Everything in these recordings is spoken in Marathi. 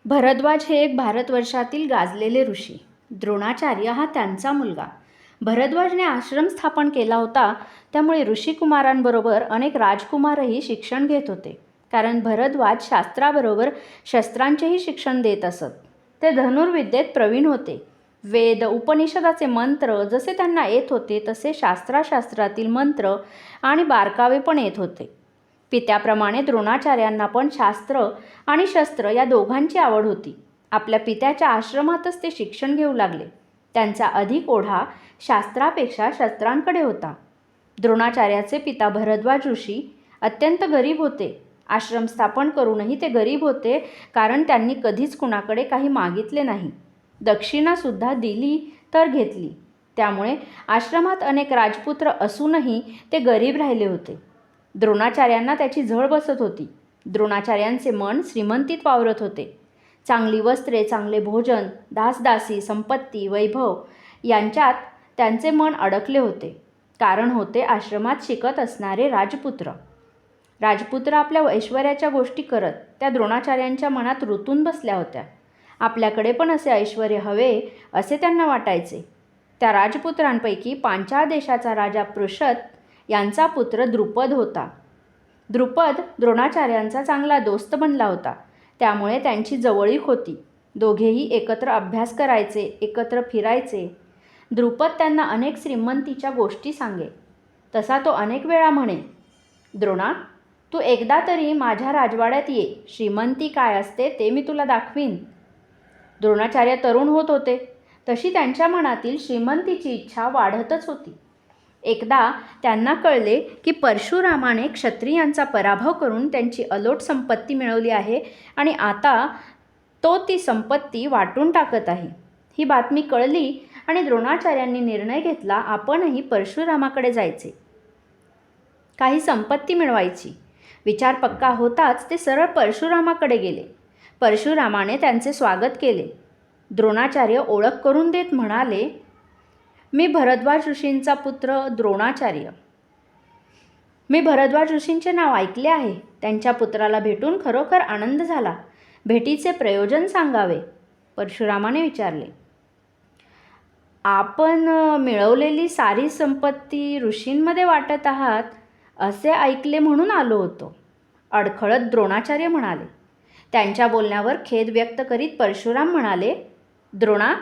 भरद्वाज हे एक भारतवर्षातील गाजलेले ऋषी. द्रोणाचार्य हा त्यांचा मुलगा. भरद्वाजने आश्रम स्थापन केला होता, त्यामुळे ऋषिकुमारांबरोबर अनेक राजकुमारही शिक्षण घेत होते. कारण भरद्वाज शास्त्राबरोबर शस्त्रांचेही शिक्षण देत असत. ते धनुर्विद्येत प्रवीण होते. वेद, उपनिषदाचे मंत्र जसे त्यांना येत होते तसे शास्त्रातील मंत्र आणि बारकावे पण येत होते. पित्याप्रमाणे द्रोणाचार्यांना पण शास्त्र आणि शस्त्र या दोघांची आवड होती. आपल्या पित्याच्या आश्रमातच ते शिक्षण घेऊ लागले. त्यांचा अधिक ओढा शास्त्रापेक्षा शस्त्रांकडे होता. द्रोणाचार्याचे पिता भरद्वाज ऋषी अत्यंत गरीब होते. आश्रम स्थापन करूनही ते गरीब होते, कारण त्यांनी कधीच कुणाकडे काही मागितले नाही. दक्षिणासुद्धा दिली तर घेतली. त्यामुळे आश्रमात अनेक राजपुत्र असूनही ते गरीब राहिले होते. द्रोणाचार्यांना त्याची झळ बसत होती. द्रोणाचार्यांचे मन श्रीमंतीत वावरत होते. चांगली वस्त्रे, चांगले भोजन, दासदासी, संपत्ती, वैभव यांच्यात त्यांचे मन अडकले होते. कारण होते आश्रमात शिकत असणारे राजपुत्र. राजपुत्र आपल्या ऐश्वर्याच्या गोष्टी करत त्या द्रोणाचार्यांच्या मनात रुतून बसल्या होत्या. आपल्याकडे पण असे ऐश्वर्य हवे असे त्यांना वाटायचे. त्या राजपुत्रांपैकी पांचाळ देशाचा राजा पृषत यांचा पुत्र द्रुपद होता. द्रुपद द्रोणाचार्यांचा चांगला दोस्त बनला होता. त्यामुळे त्यांची जवळीक होती. दोघेही एकत्र अभ्यास करायचे, एकत्र फिरायचे. द्रुपद त्यांना अनेक श्रीमंतीच्या गोष्टी सांगे. तसा तो अनेक वेळा म्हणे, द्रोणा, तू एकदा तरी माझ्या राजवाड्यात ये. श्रीमंती काय असते ते मी तुला दाखवीन. द्रोणाचार्य तरुण होत होते, तशी त्यांच्या मनातील श्रीमंतीची इच्छा वाढतच होती. एकदा त्यांना कळले की परशुरामाने क्षत्रियांचा पराभव करून त्यांची अलोट संपत्ती मिळवली आहे आणि आता तो ती संपत्ती वाटून टाकत आहे. ही बातमी कळली आणि द्रोणाचार्यांनी निर्णय घेतला, आपणही परशुरामाकडे जायचे, काही संपत्ती मिळवायची. विचार पक्का होताच ते सरळ परशुरामाकडे गेले. परशुरामाने त्यांचे स्वागत केले. द्रोणाचार्य ओळख करून देत म्हणाले, मी भरद्वाज ऋषींचा पुत्र द्रोणाचार्य. मी भरद्वाज ऋषींचे नाव ऐकले आहे. त्यांच्या पुत्राला भेटून खरोखर आनंद झाला. भेटीचे प्रयोजन सांगावे. परशुरामाने विचारले. आपण मिळवलेली सारी संपत्ती ऋषींमध्ये वाटत आहात असे ऐकले, म्हणून आलो होतो, अडखळत द्रोणाचार्य म्हणाले. त्यांच्या बोलण्यावर खेद व्यक्त करीत परशुराम म्हणाले, द्रोणा,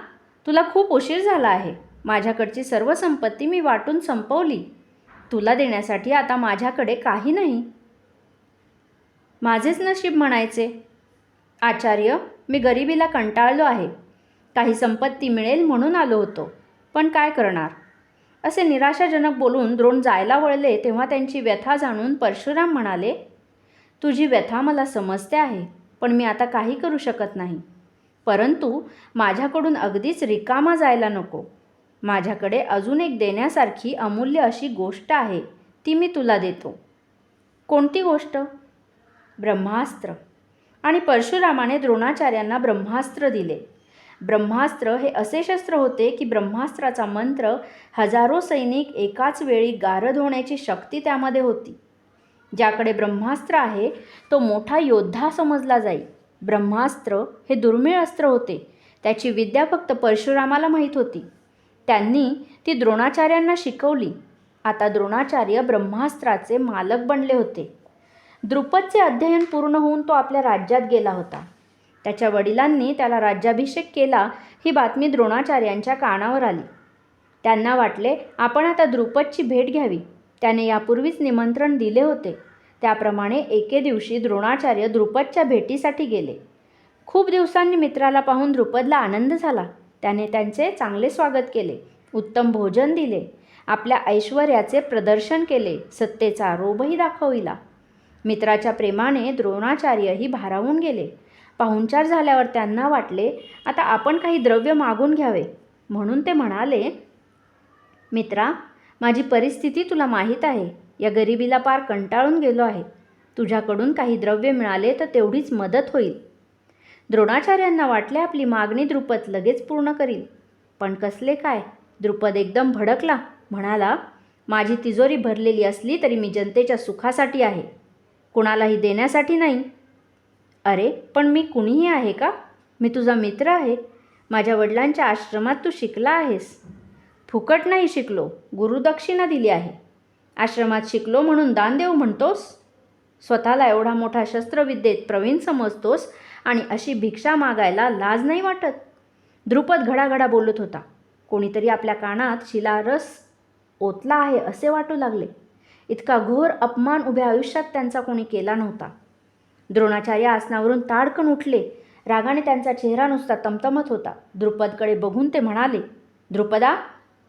तुला खूप उशीर झाला आहे. माझ्याकडची सर्व संपत्ती मी वाटून संपवली. तुला देण्यासाठी आता माझ्याकडे काही नाही. माझेच नशीब म्हणायचे. आचार्य, मी गरिबीला कंटाळलो आहे. काही संपत्ती मिळेल म्हणून आलो होतो, पण काय करणार. असे निराशाजनक बोलून द्रोण जायला वळले तेव्हा त्यांची व्यथा जाणून परशुराम म्हणाले, तुझी व्यथा मला समजते आहे, पण मी आता काही करू शकत नाही. परंतु माझ्याकडून अगदीच रिकामा जायला नको. माझ्याकडे अजून एक देण्यासारखी अमूल्य अशी गोष्ट आहे, ती मी तुला देतो. कोणती गोष्ट. ब्रह्मास्त्र. आणि परशुरामाने द्रोणाचार्यांना ब्रह्मास्त्र दिले. ब्रह्मास्त्र हे असे शस्त्र होते की ब्रह्मास्त्राचा मंत्र हजारो सैनिक एकाच वेळी गारद होण्याची शक्ती त्यामध्ये होती. ज्याकडे ब्रह्मास्त्र आहे तो मोठा योद्धा समजला जाई. ब्रह्मास्त्र हे दुर्मिळ अस्त्र होते. त्याची विद्या फक्त परशुरामाला माहीत होती. त्यांनी ती द्रोणाचार्यांना शिकवली. आता द्रोणाचार्य ब्रह्मास्त्राचे मालक बनले होते. द्रुपदचे अध्ययन पूर्ण होऊन तो आपल्या राज्यात गेला होता. त्याच्या वडिलांनी त्याला राज्याभिषेक केला ही बातमी द्रोणाचार्यांच्या कानावर आली. त्यांना वाटले, आपण आता द्रुपदची भेट घ्यावी. त्याने यापूर्वीच निमंत्रण दिले होते. त्याप्रमाणे एके दिवशी द्रोणाचार्य द्रुपदच्या भेटीसाठी गेले. खूप दिवसांनी मित्राला पाहून द्रुपदला आनंद झाला. त्याने त्यांचे चांगले स्वागत केले, उत्तम भोजन दिले, आपल्या ऐश्वर्याचे प्रदर्शन केले, सत्तेचा रोबही दाखविला. मित्राच्या प्रेमाने द्रोणाचार्यही भारावून गेले. पाहुणचार झाल्यावर त्यांना वाटले, आता आपण काही द्रव्य मागून घ्यावे. म्हणून ते म्हणाले, मित्रा, माझी परिस्थिती तुला माहीत आहे. या गरिबीला पार कंटाळून गेलो आहे. तुझ्याकडून काही द्रव्य मिळाले तर तेवढीच मदत होईल. द्रोणाचार्यांना वाटले आपली मागणी द्रुपद लगेच पूर्ण करील. पण कसले काय. द्रुपद एकदम भडकला. म्हणाला, माझी तिजोरी भरलेली असली तरी मी जनतेच्या सुखासाठी आहे, कुणालाही देण्यासाठी नाही. अरे, पण मी कुणीही आहे का. मी तुझा मित्र आहे. माझ्या वडिलांच्या आश्रमात तू शिकला आहेस. फुकट नाही शिकलो, गुरुदक्षिणा दिली आहे. आश्रमात शिकलो म्हणून दान देऊ म्हणतोस? स्वतःला एवढा मोठा शस्त्रविद्येत प्रवीण समजतोस आणि अशी भिक्षा मागायला लाज नाही वाटत? द्रुपद घडाघडा बोलत होता. कोणीतरी आपल्या कानात शिलारस ओतला आहे असे वाटू लागले. इतका घोर अपमान उभ्या आयुष्यात त्यांचा कोणी केला नव्हता. द्रोणाचार्य आसनावरून ताडकन उठले. रागाने त्यांचा चेहरा नुसता तमतमत होता. द्रुपदकडे बघून ते म्हणाले, द्रुपदा,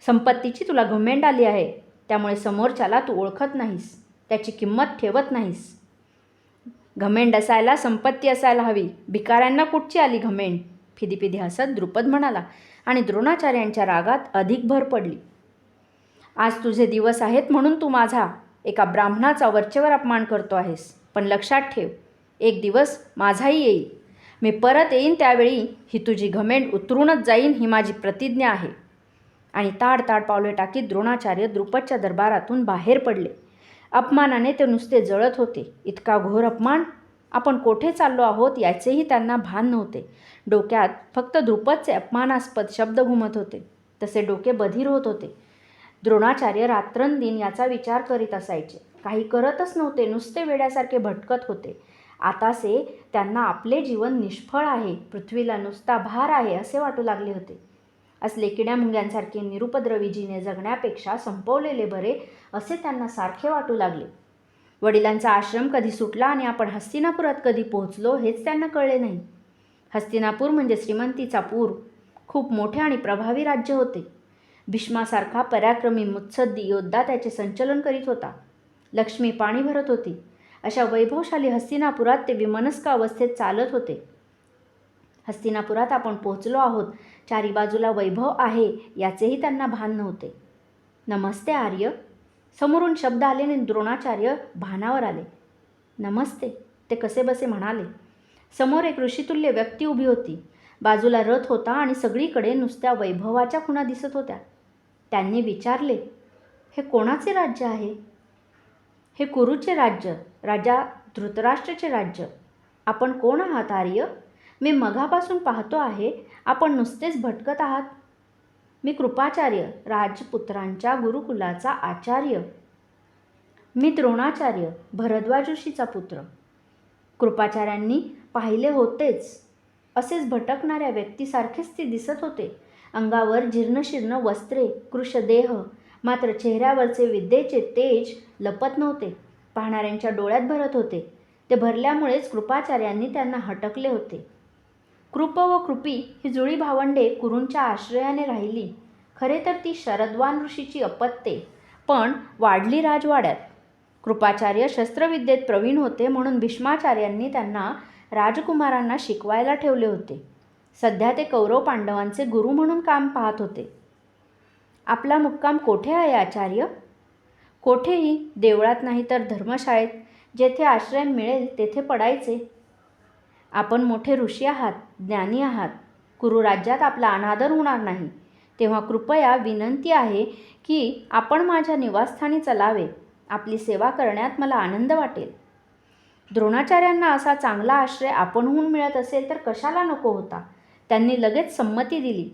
संपत्तीची तुला घमेंड आली आहे. त्यामुळे समोरच्याला तू ओळखत नाहीस, त्याची किंमत ठेवत नाहीस. घमेंड असायला संपत्ती असायला हवी. भिकाऱ्यांना कुठची आली घमेंड? फिदीफिदी हसत द्रुपद म्हणाला आणि द्रोणाचार्यांच्या रागात अधिक भर पडली. आज तुझे दिवस आहेत म्हणून तू माझा एका ब्राह्मणाचा वरचेवर अपमान करतो आहेस. पण लक्षात ठेव, एक दिवस माझाही येईल. मी परत येईन त्यावेळी ही तुझी घमेंड उतरूनच जाईन, ही माझी प्रतिज्ञा आहे. आणि ताड पावले टाकीत द्रोणाचार्य द्रुपदच्या दरबारातून बाहेर पडले. अपमानाने ते नुसते जळत होते. इतका घोर अपमान! आपण कोठे चाललो आहोत याचेही त्यांना भान नव्हते. डोक्यात फक्त द्रुपदचे अपमानास्पद शब्द घुमत होते. तसे डोके बधीर होत होते. द्रोणाचार्य रात्रंदिन याचा विचार करीत असायचे. काही करतच नव्हते, नुसते वेड्यासारखे भटकत होते. आतासे त्यांना आपले जीवन निष्फळ आहे, पृथ्वीला नुसता भार आहे असे वाटू लागले होते. असले किड्यामुंग्यांसारखे निरुपद्रवी जीने जगण्यापेक्षा संपवलेले बरे असे त्यांना सारखे वाटू लागले. वडिलांचा आश्रम कधी सुटला आणि आपण हस्तिनापुरात कधी पोहोचलो हेच त्यांना कळले नाही. हस्तिनापूर म्हणजे श्रीमंतीचा पूर. खूप मोठे आणि प्रभावी राज्य होते. भीष्मासारखा पराक्रमी मुत्सद्दी योद्धा त्याचे संचलन करीत होता. लक्ष्मी पाणी भरत होती. अशा वैभवशाली हस्तिनापुरात ते विमनस्क अवस्थेत चालत होते. हस्तिनापुरात आपण पोहोचलो आहोत, चारी बाजूला वैभव आहे याचेही त्यांना भान नव्हते. नमस्ते आर्य, समोरून शब्द आले आणि द्रोणाचार्य भानावर आले. नमस्ते, ते कसेबसे म्हणाले. समोर एक ऋषितुल्य व्यक्ती उभी होती. बाजूला रथ होता आणि सगळीकडे नुसत्या वैभवाच्या खुणा दिसत होत्या. त्यांनी विचारले, हे कोणाचे राज्य आहे? हे कुरुचे राज्य, राजा धृतराष्ट्राचे राज्य. आपण कोण आहात आर्य? मी मघापासून पाहतो आहे, आपण नुसतेच भटकत आहात. मी कृपाचार्य, राजपुत्रांच्या गुरुकुलाचा आचार्य. मी द्रोणाचार्य, भरद्वाज ऋषीचा पुत्र. कृपाचार्यांनी पाहिले होतेच. असेच भटकणाऱ्या व्यक्तीसारखेच ते दिसत होते. अंगावर जीर्णशीर्ण वस्त्रे, कृशदेह, मात्र चेहऱ्यावरचे विद्येचे तेज लपत नव्हते. पाहणाऱ्यांच्या डोळ्यात भरत होते. ते भरल्यामुळेच कृपाचार्यांनी त्यांना हटकले होते. कृप व कृपी ही जुळी भावंडे कुरूंच्या आश्रयाने राहिली. खरे तर ती शरद्वान ऋषीची अपत्ये, पण वाढली राजवाड्यात. कृपाचार्य शस्त्रविद्येत प्रवीण होते म्हणून भीष्माचार्यांनी त्यांना राजकुमारांना शिकवायला ठेवले होते. सध्या ते कौरव पांडवांचे गुरु म्हणून काम पाहत होते. आपला मुक्काम कोठे आहे आचार्य? कोठेही, देवळात नाही तर धर्मशाळेत. जेथे आश्रय मिळेल तेथे पडायचे. आपण मोठे ऋषी आहात, ज्ञानी आहात. कुरु राज्यात आपला अनादर होणार नाही. तेव्हा कृपया विनंती आहे की आपण माझ्या निवासस्थानी चलावे. आपली सेवा करण्यात मला आनंद वाटेल. द्रोणाचार्यांना असा चांगला आश्रय आपणहून मिळत असेल तर कशाला नको होता. त्यांनी लगेच संमती दिली.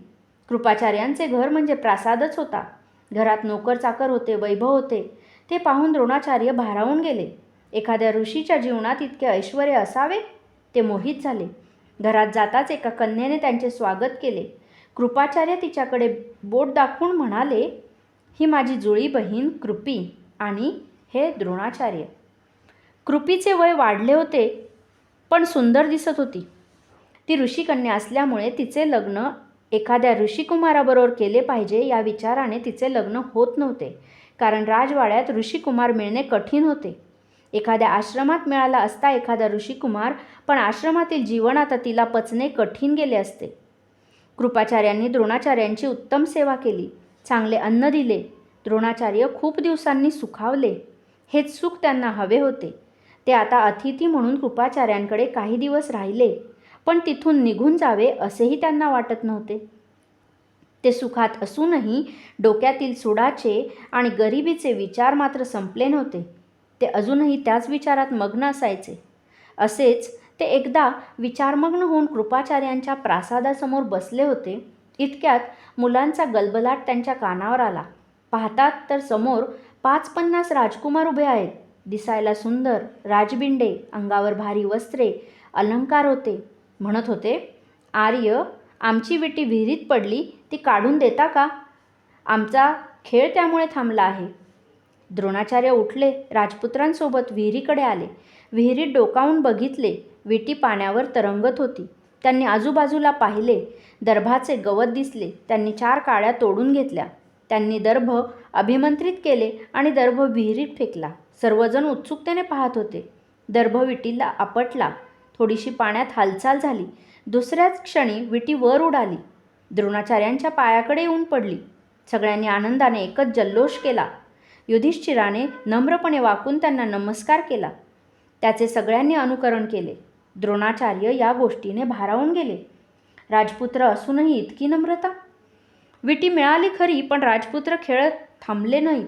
कृपाचार्यांचे घर म्हणजे प्रासादच होता. घरात नोकर चाकर होते, वैभव होते. ते पाहून द्रोणाचार्य भारावून गेले. एखाद्या ऋषीच्या जीवनात इतके ऐश्वर असावे? ते मोहित झाले. घरात जाताच एका कन्येने त्यांचे स्वागत केले. कृपाचार्य तिच्याकडे बोट दाखवून म्हणाले, ही माझी जुळी बहीण कृपी आणि हे द्रोणाचार्य. कृपीचे वय वाढले होते पण सुंदर दिसत होती. ती ऋषिकन्या असल्यामुळे तिचे लग्न एखाद्या ऋषिकुमाराबरोबर केले पाहिजे या विचाराने तिचे लग्न होत नव्हते. कारण राजवाड्यात ऋषिकुमार मिळणे कठीण होते. एखाद्या आश्रमात मिळाला असता एखादा ऋषिकुमार, पण आश्रमातील जीवन आता तिला पचणे कठीण गेले असते. कृपाचार्यांनी द्रोणाचार्यांची उत्तम सेवा केली. चांगले अन्न दिले. द्रोणाचार्य खूप दिवसांनी सुखावले. हेच सुख त्यांना हवे होते. ते आता अतिथी म्हणून कृपाचार्यांकडे काही दिवस राहिले, पण तिथून निघून जावे असेही त्यांना वाटत नव्हते. ते सुखात असूनही डोक्यातील सुडाचे आणि गरिबीचे विचार मात्र संपले नव्हते. ते अजूनही त्याच विचारात मग्न असायचे. असेच ते एकदा विचारमग्न होऊन कृपाचार्यांच्या प्रासादासमोर बसले होते. इतक्यात मुलांचा गलबलाट त्यांच्या कानावर आला. पाहतात तर समोर 5-50 राजकुमार उभे आहेत. दिसायला सुंदर, राजबिंडे, अंगावर भारी वस्त्रे, अलंकार होते. म्हणत होते, आर्य, आमची विटी विहिरीत पडली, ती काढून देता का? आमचा खेळ त्यामुळे थांबला आहे. द्रोणाचार्य उठले, राजपुत्रांसोबत विहिरीकडे आले. विहिरीत डोकावून बघितले. विटी पाण्यावर तरंगत होती. त्यांनी आजूबाजूला पाहिले. दर्भाचे गवत दिसले. त्यांनी 4 काड्या तोडून घेतल्या. त्यांनी दर्भ अभिमंत्रित केले आणि दर्भ विहिरीत फेकला. सर्वजण उत्सुकतेने पाहत होते. दर्भ विटीला आपटला. थोडीशी पाण्यात हालचाल झाली. दुसऱ्याच क्षणी विटी वर उडाली. द्रोणाचार्यांच्या पायाकडे येऊन पडली. सगळ्यांनी आनंदाने एकच जल्लोष केला. युधिष्ठिराने नम्रपणे वाकून त्यांना नमस्कार केला. त्याचे सगळ्यांनी अनुकरण केले. द्रोणाचार्य या गोष्टीने भारावून गेले. राजपुत्र असूनही इतकी नम्रता? विटी मिळाली खरी, पण राजपुत्र खेळत थांबले नाहीत.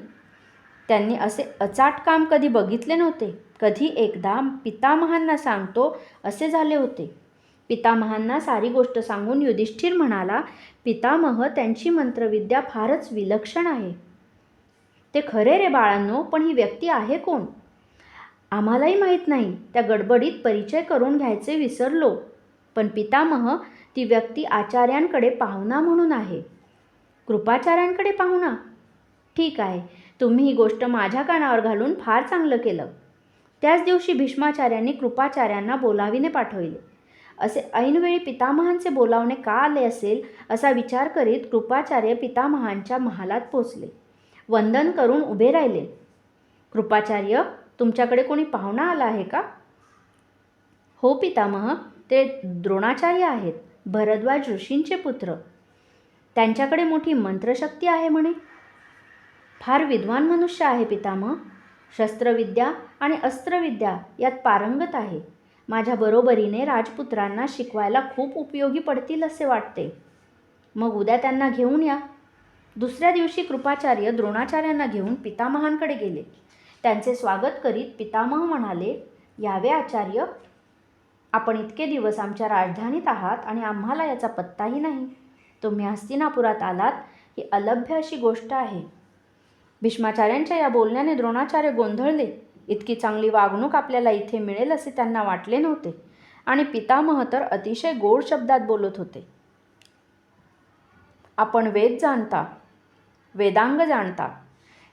त्यांनी असे अचाट काम कधी बघितले नव्हते. कधी एकदा पितामहांना सांगतो असे झाले होते. पितामहांना सारी गोष्ट सांगून युधिष्ठिर म्हणाला, पितामह, त्यांची मंत्रविद्या फारच विलक्षण आहे. ते खरे रे बाळांनो, पण ही व्यक्ती आहे कोण? आम्हालाही माहीत नाही. त्या गडबडीत परिचय करून घ्यायचे विसरलो. पण पितामह, ती व्यक्ती आचार्यांकडे पाहुणा म्हणून आहे. कृपाचार्यांकडे पाहुणा? ठीक आहे, तुम्ही ही गोष्ट माझ्या कानावर घालून फार चांगलं केलं. त्याच दिवशी भीष्माचार्यांनी कृपाचार्यांना बोलाविणे पाठविले. असे ऐनवेळी पितामहांचे बोलावणे का आले असेल असा विचार करीत कृपाचार्य पितामहांच्या महालात पोचले. वंदन करून उभे राहिले. कृपाचार्य, तुमच्याकडे कोणी पाहुणा आला आहे का? हो पितामह, ते द्रोणाचार्य आहेत, भरद्वाज ऋषींचे पुत्र. त्यांच्याकडे मोठी मंत्रशक्ती आहे म्हणे. फार विद्वान मनुष्य आहे पितामह. शस्त्रविद्या आणि अस्त्रविद्या यात पारंगत आहे. माझ्या बरोबरीने राजपुत्रांना शिकवायला खूप उपयोगी पडतील असे वाटते. मग उद्या त्यांना घेऊन या. दुसऱ्या दिवशी कृपाचार्य द्रोणाचार्यांना घेऊन पितामहांकडे गेले. त्यांचे स्वागत करीत पितामह म्हणाले, यावे आचार्य, आपण इतके दिवस आमच्या राजधानीत आहात आणि आम्हाला याचा पत्ताही नाही. तुम्ही हस्तिनापुरात आलात ही अलभ्य अशी गोष्ट आहे. भीष्माचार्यांच्या या बोलण्याने द्रोणाचार्य गोंधळले. इतकी चांगली वागणूक आपल्याला इथे मिळेल असे त्यांना वाटले नव्हते. आणि पितामह तर अतिशय गोड शब्दात बोलत होते. आपण वेद जाणता, वेदांग जाणता,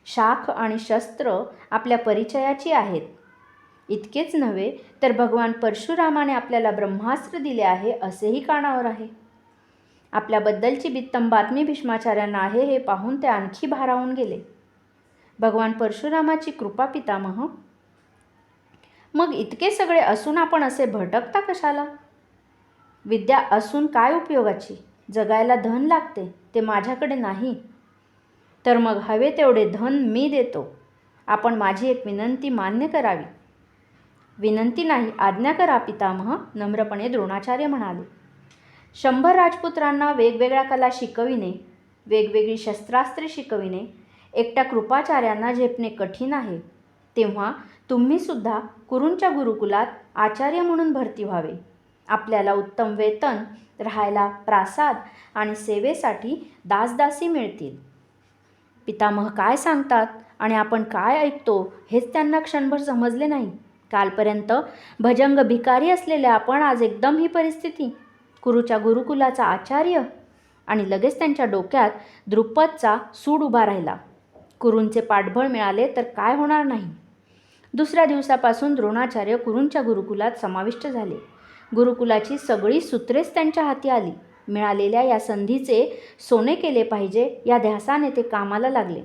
शाख आणि शस्त्र आपल्या परिचयाची आहेत. इतकेच नव्हे तर भगवान परशुरामाने आपल्याला ब्रह्मास्त्र दिले आहे असेही कानावर आहे. आपल्याबद्दलची बित्तम बातमी भीष्माचार्यांना आहे हे पाहून ते आणखी भारावून गेले. भगवान परशुरामाची कृपा पितामह. मग इतके सगळे असून आपण असे भटकता कशाला? विद्या असून काय उपयोगाची? जगायला धन लागते, ते माझ्याकडे नाही. तर मग हवे तेवढे धन मी देतो. आपण माझी एक विनंती मान्य करावी. विनंती नाही, आज्ञा करा पितामह, नम्रपणे द्रोणाचार्य म्हणाले. 100 राजपुत्रांना वेगवेगळ्या कला शिकविणे, वेगवेगळी शस्त्रास्त्रे शिकविणे एकट्या कृपाचार्यांना झेपणे कठीण आहे. तेव्हा तुम्हीसुद्धा कुरूंच्या गुरुकुलात आचार्य म्हणून भरती व्हावे. आपल्याला उत्तम वेतन, राहायला प्रासाद आणि सेवेसाठी दासदासी मिळतील. पितामह काय सांगतात आणि आपण काय ऐकतो हेच त्यांना क्षणभर समजले नाही. कालपर्यंत भजंग भिकारी असलेले आपण आज एकदम ही परिस्थिती. कुरूच्या गुरुकुलाचा आचार्य. आणि लगेच त्यांच्या डोक्यात द्रुपदचा सूड उभा राहिला. कुरूंचे पाठबळ मिळाले तर काय होणार नाही. दुसऱ्या दिवसापासून द्रोणाचार्य कुरूंच्या गुरुकुलात समाविष्ट झाले. गुरुकुलाची सगळी सूत्रेच त्यांच्या हाती आली. मिळालेल्या या संधीचे सोने केले पाहिजे या ध्यासाने ते कामाला लागले.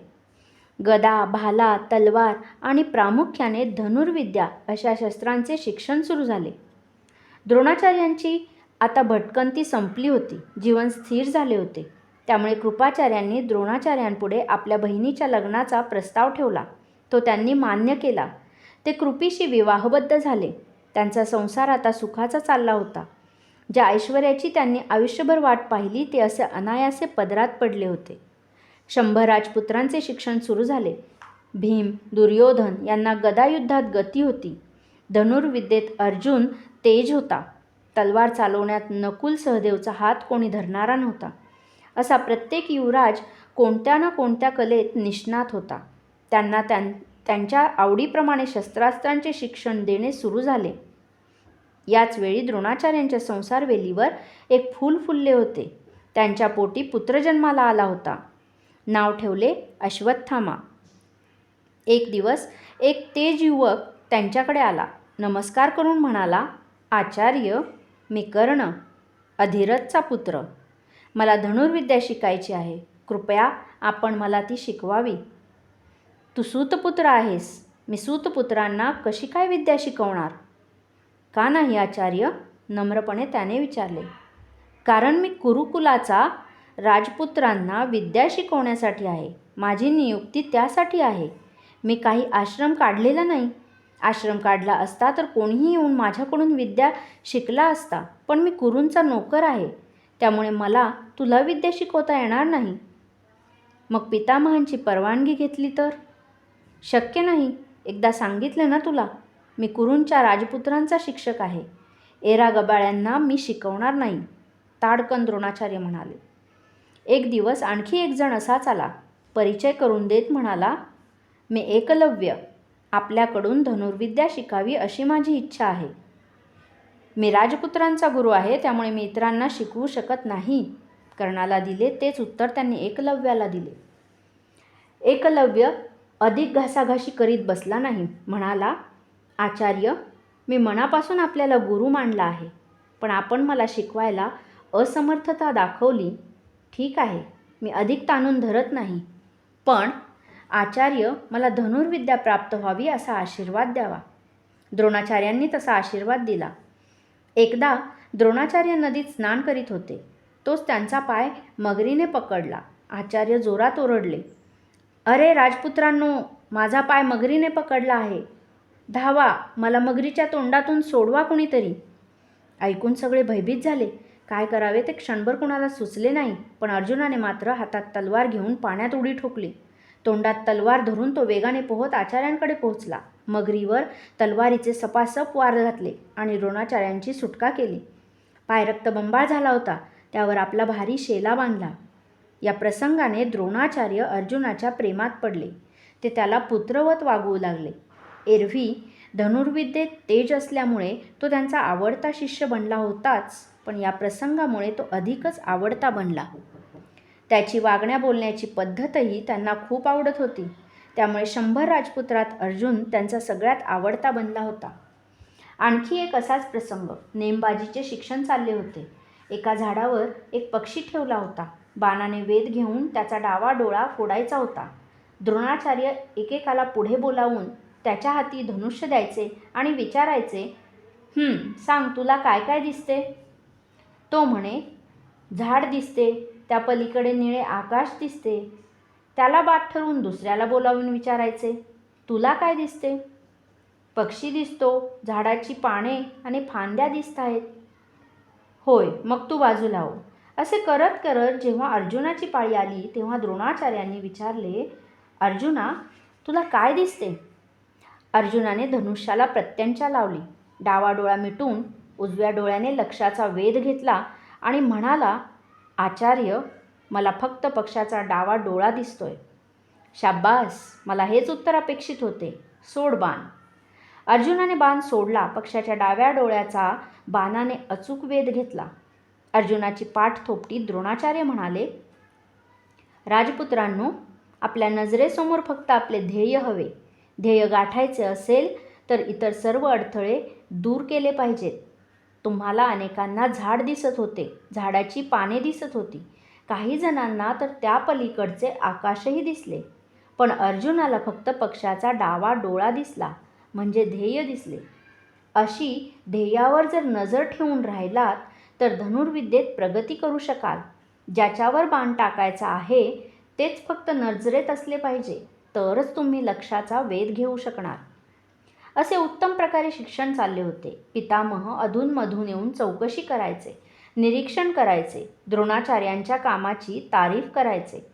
गदा, भाला, तलवार आणि प्रामुख्याने धनुर्विद्या अशा शस्त्रांचे शिक्षण सुरू झाले. द्रोणाचार्यांची आता भटकंती संपली होती. जीवन स्थिर झाले होते. त्यामुळे कृपाचार्यांनी द्रोणाचार्यांपुढे आपल्या बहिणीच्या लग्नाचा प्रस्ताव ठेवला. तो त्यांनी मान्य केला. ते कृपीशी विवाहबद्ध झाले. त्यांचा संसार आता सुखाचा चालला होता. ज्या ऐश्वर्याची त्यांनी आयुष्यभर वाट पाहिली ते असे अनायासे पदरात पडले होते. 100 राजपुत्रांचे शिक्षण सुरू झाले. भीम, दुर्योधन यांना गदायुद्धात गती होती. धनुर्विद्येत अर्जुन तेज होता. तलवार चालवण्यात नकुल सहदेवचा हात कोणी धरणारा नव्हता. असा प्रत्येक युवराज कोणत्या ना कोणत्या कलेत निष्णात होता. त्यांना त्यांच्या आवडीप्रमाणे शस्त्रास्त्रांचे शिक्षण देणे सुरू झाले. याच वेळी द्रोणाचार्यांच्या संसारवेलीवर एक फूल फुलले होते. त्यांच्या पोटी पुत्र जन्माला आला होता. नाव ठेवले अश्वत्थामा. एक दिवस एक तेज युवक त्यांच्याकडे आला. नमस्कार करून म्हणाला, आचार्य, मी कर्ण, अधिरथचा पुत्र. मला धनुर्विद्या शिकायची आहे. कृपया आपण मला ती शिकवावी. तू सूतपुत्र आहेस. मी सूतपुत्रांना कशी काय विद्या शिकवणार? का नाही आचार्य? नम्रपणे त्याने विचारले. कारण मी कुरुकुलाचा राजपुत्रांना विद्या शिकवण्यासाठी आहे. माझी नियुक्ती त्यासाठी आहे. मी काही आश्रम काढलेला नाही. आश्रम काढला असता तर कोणीही येऊन माझ्याकडून विद्या शिकला असता. पण मी कुरूंचा नोकर आहे. त्यामुळे मला तुला विद्या शिकवता येणार नाही. मग पितामहांची परवानगी घेतली तर? शक्य नाही. एकदा सांगितले ना तुला, मी कुरूंच्या राजपुत्रांचा शिक्षक आहे. एरा गबाळ्यांना मी शिकवणार नाही, ताडकन द्रोणाचार्य म्हणाले. एक दिवस आणखी एक जण असाच आला. परिचय करून देत म्हणाला, मी एकलव्य. आपल्याकडून धनुर्विद्या शिकावी अशी माझी इच्छा आहे. मी राजपुत्रांचा गुरु आहे, त्यामुळे मी इतरांना शिकवू शकत नाही. कर्णाला दिले तेच उत्तर त्यांनी एकलव्याला दिले. एकलव्य अधिक घासाघाशी करीत बसला नाही. म्हणाला, आचार्य, मी मनापासून आपल्याला गुरु मानला आहे. पण आपण मला शिकवायला असमर्थता दाखवली. ठीक आहे, मी अधिक ताणून धरत नाही. पण आचार्य, मला धनुर्विद्या प्राप्त व्हावी असा आशीर्वाद द्यावा. द्रोणाचार्यांनी तसा आशीर्वाद दिला. एकदा द्रोणाचार्य नदीत स्नान करीत होते. तोच त्यांचा पाय मगरीने पकडला. आचार्य जोरात ओरडले, अरे राजपुत्रांनो, माझा पाय मगरीने पकडला आहे. धावा, मला मगरीच्या तोंडातून सोडवा कुणीतरी. ऐकून सगळे भयभीत झाले. काय करावे ते क्षणभर कुणाला सुचले नाही. पण अर्जुनाने मात्र हातात तलवार घेऊन पाण्यात उडी ठोकली. तोंडात तलवार धरून तो वेगाने पोहत आचार्यांकडे पोहोचला. मगरीवर तलवारीचे सपासप वार घातले आणि द्रोणाचार्यांची सुटका केली. पाय रक्तबंबाळ झाला होता. त्यावर आपला भारी शेला बांधला. या प्रसंगाने द्रोणाचार्य अर्जुनाच्या प्रेमात पडले. ते त्याला पुत्रवत वागवू लागले. एरव्ही धनुर्विद्येत तेज असल्यामुळे तो त्यांचा आवडता शिष्य बनला होताच, पण या प्रसंगामुळे तो अधिकच आवडता बनला. त्याची वागण्या बोलण्याची पद्धतही त्यांना खूप आवडत होती. त्यामुळे 100 राजपुत्रात अर्जुन त्यांचा सगळ्यात आवडता बनला होता. आणखी एक असाच प्रसंग. नेमबाजीचे शिक्षण चालले होते. एका झाडावर एक पक्षी ठेवला होता. बाणाने वेध घेऊन त्याचा डावा डोळा फोडायचा होता. द्रोणाचार्य एकेकाला पुढे बोलावून त्याच्या हाती धनुष्य द्यायचे आणि विचारायचे, सांग, तुला काय काय दिसते? तो म्हणे, झाड दिसते, त्या पलीकडे निळे आकाश दिसते. त्याला बात ठरवून दुसऱ्याला बोलावून विचारायचे, तुला काय दिसते? पक्षी दिसतो, झाडाची पाने आणि फांद्या दिसत आहेत. होय, मग तू बाजूला हो. असे करत करत जेव्हा अर्जुनाची पाळी आली तेव्हा द्रोणाचार्यांनी विचारले, अर्जुना, तुला काय दिसते? अर्जुनाने धनुष्याला प्रत्यंचा लावली. डावा डोळा मिटून उजव्या डोळ्याने लक्षाचा वेध घेतला आणि म्हणाला, आचार्य, मला फक्त पक्षाचा डावा डोळा दिसतोय. शाब्बास, मला हेच उत्तर अपेक्षित होते. सोड बाण. अर्जुनाने बाण सोडला. पक्षाच्या डाव्या डोळ्याचा बाणाने अचूक वेध घेतला. अर्जुनाची पाठ थोपटी द्रोणाचार्य म्हणाले, राजपुत्रांनो, आपल्या नजरेसमोर फक्त आपले ध्येय हवे. ध्येय गाठायचे असेल तर इतर सर्व अडथळे दूर केले पाहिजेत. तुम्हाला अनेकांना झाड दिसत होते, झाडाची पाने दिसत होती. काही जणांना तर त्या पलीकडचे आकाशही दिसले. पण अर्जुनाला फक्त पक्षाचा डावा डोळा दिसला, म्हणजे ध्येय दिसले. अशी ध्येयावर जर नजर ठेवून राहिलात तर धनुर्विद्येत प्रगती करू शकाल. ज्याच्यावर बाण टाकायचा आहे तेच फक्त नजरेत असले पाहिजे, तरच तुम्ही लक्षाचा वेध घेऊ शकणार. असे उत्तम प्रकारे शिक्षण चालले होते. पितामह अधूनमधून येऊन चौकशी करायचे, निरीक्षण करायचे, द्रोणाचार्यांच्या कामाची तारीफ करायचे.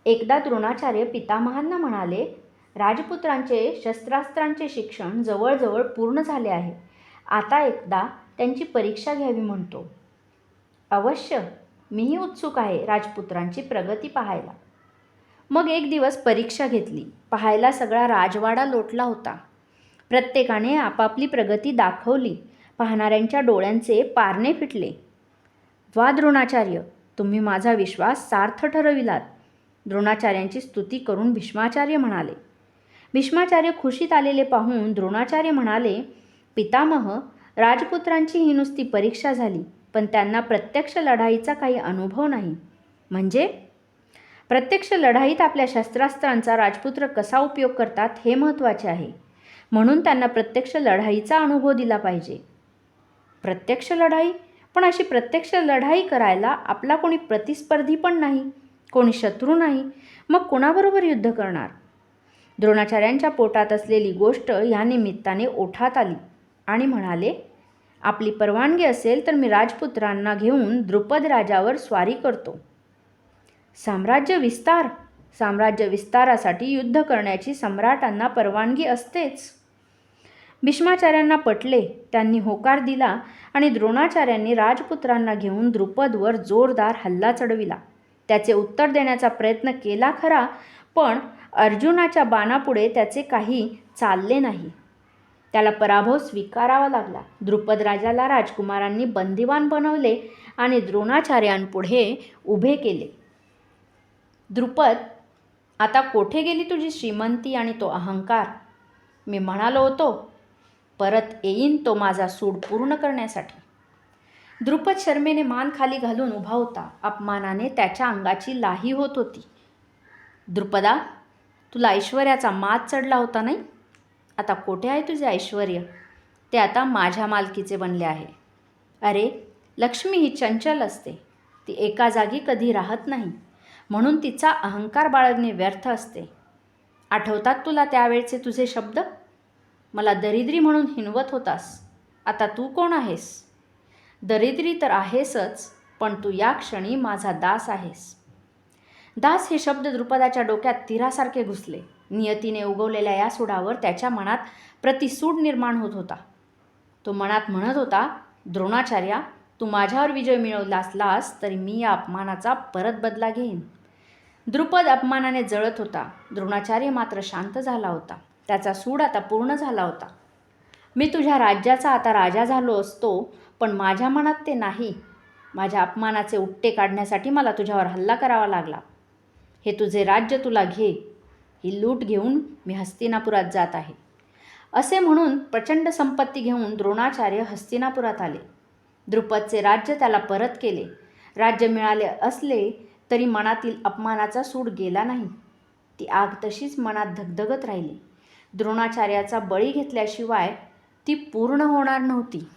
एकदा द्रोणाचार्य पितामहांना म्हणाले, राजपुत्रांचे शस्त्रास्त्रांचे शिक्षण जवळजवळ पूर्ण झाले आहे. आता एकदा त्यांची परीक्षा घ्यावी म्हणतो. अवश्य, मीही उत्सुक आहे राजपुत्रांची प्रगती पाहायला. मग एक दिवस परीक्षा घेतली. पाहायला सगळा राजवाडा लोटला होता. प्रत्येकाने आपापली प्रगती दाखवली. पाहणाऱ्यांच्या डोळ्यांचे पारणे फिटले. वा द्रोणाचार्य, तुम्ही माझा विश्वास सार्थ ठरविलात. द्रोणाचार्यांची स्तुती करून भीष्माचार्य म्हणाले. भीष्माचार्य खुशीत आलेले पाहून द्रोणाचार्य म्हणाले, पितामह, राजपुत्रांची ही नुसती परीक्षा झाली, पण त्यांना प्रत्यक्ष लढाईचा काही अनुभव नाही. म्हणजे प्रत्यक्ष लढाईत आपल्या शस्त्रास्त्रांचा राजपुत्र कसा उपयोग करतात हे महत्त्वाचे आहे. म्हणून त्यांना प्रत्यक्ष लढाईचा अनुभव दिला पाहिजे. प्रत्यक्ष लढाई? पण अशी प्रत्यक्ष लढाई करायला आपला कोणी प्रतिस्पर्धी पण नाही, कोणी शत्रू नाही. मग कोणाबरोबर युद्ध करणार? द्रोणाचार्यांच्या पोटात असलेली गोष्ट या निमित्ताने ओठात आली आणि म्हणाले, आपली परवानगी असेल तर मी राजपुत्रांना घेऊन द्रुपद राजावर स्वारी करतो. साम्राज्य विस्तार? साम्राज्य विस्तारासाठी युद्ध करण्याची सम्राटांना परवानगी असतेच. भीष्माचार्यांना पटले. त्यांनी होकार दिला आणि द्रोणाचार्यांनी राजपुत्रांना घेऊन द्रुपदवर जोरदार हल्ला चढविला. त्याचे उत्तर देण्याचा प्रयत्न केला खरा, पण अर्जुनाच्या बाणापुढे त्याचे काही चालले नाही. त्याला पराभव स्वीकारावा लागला. द्रुपद राजाला राजकुमारांनी बंदिवान बनवले आणि द्रोणाचार्यांपुढे उभे केले. द्रुपद, आता कोठे गेली तुझी श्रीमंती आणि तो अहंकार? मी म्हणालो होतो, परत येईन तो माझा सूड पूर्ण करण्यासाठी. द्रुपद शर्मेने मान खाली घालून उभा होता. अपमानाने त्याच्या अंगाची लाही होत होती. द्रुपदा, तुला ऐश्वर्याचा माज चढला होता नाही? आता कोठे आहे तुझे ऐश्वर? ते आता माझ्या मालकीचे बनले आहे. अरे, लक्ष्मी ही चंचल असते. ती एका जागी कधी राहत नाही. म्हणून तिचा अहंकार बाळगणे व्यर्थ असते. आठवतात तुला त्यावेळचे तुझे शब्द? मला दरिद्री म्हणून हिणवत होतास. आता तू कोण आहेस? दरिद्री तर आहेसच, पण तू या क्षणी माझा दास आहेस. दास हे शब्द द्रुपदाच्या डोक्यात तीरासारखे घुसले. नियतीने उगवलेल्या या सूडावर त्याच्या मनात प्रतिसूड निर्माण होत होता. तो मनात म्हणत होता, द्रोणाचार्या, तू माझ्यावर विजय मिळवला असलास तरी मी या अपमानाचा परत बदला घेईन. द्रुपद अपमानाने जळत होता. द्रोणाचार्य मात्र शांत झाला होता. त्याचा सूड आता पूर्ण झाला होता. मी तुझ्या राज्याचा आता राजा झालो असतो, पण माझ्या मनात ते नाही. माझ्या अपमानाचे उपटे काढण्यासाठी मला तुझ्यावर हल्ला करावा लागला. हे तुझे राज्य तुला घे. ही लूट घेऊन मी हस्तिनापुरात जात आहे. असे म्हणून प्रचंड संपत्ती घेऊन द्रोणाचार्य हस्तिनापुरात आले. द्रुपदचे राज्य त्याला परत केले. राज्य मिळाले असले तरी मनातील अपमानाचा सूड गेला नाही. ती आग तशीच मनात धगधगत राहिली. द्रोणाचार्याचा बळी घेतल्याशिवाय ती पूर्ण होणार नव्हती.